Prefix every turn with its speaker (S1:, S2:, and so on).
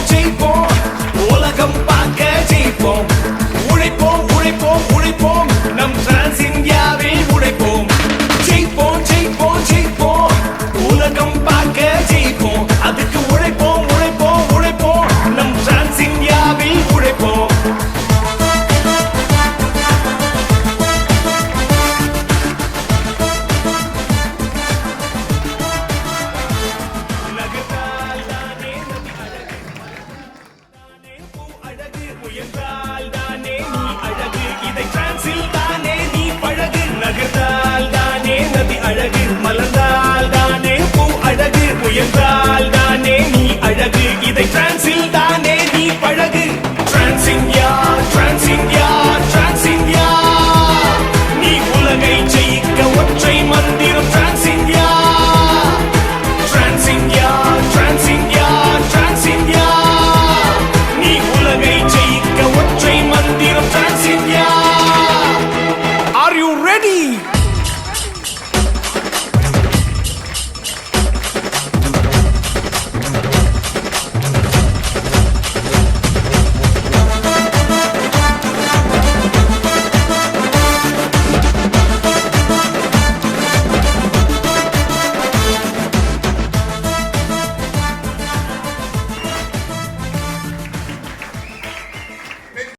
S1: ஜெயிப்போம் உலகம் பார்க்க ஜெயிப்போம் உழைப்போம் உழைப்போம் உழைப்போம் நம் டிரான்ஸ் இந்தியாவில் உழைப்போம் ஜெயிப்போம் ஜெயிப்போம் ஜெயிப்போம் உலகம் பார்க்க ஜெயிப்போம் அதுக்கு உழைப்போம் உழைப்போம் உழைப்போம் நம் டிரான்ஸ் இந்தியாவில் உழைப்போம் முயன்றால் தானே நீ அழகு இதை டிரான்ஸில் தானே நீ பழகு நகர்ந்தால் தானே நதி அழகு மலர்ந்தால் தானே பூ அழகு முயன்றால் தானே நீ அழகு இதை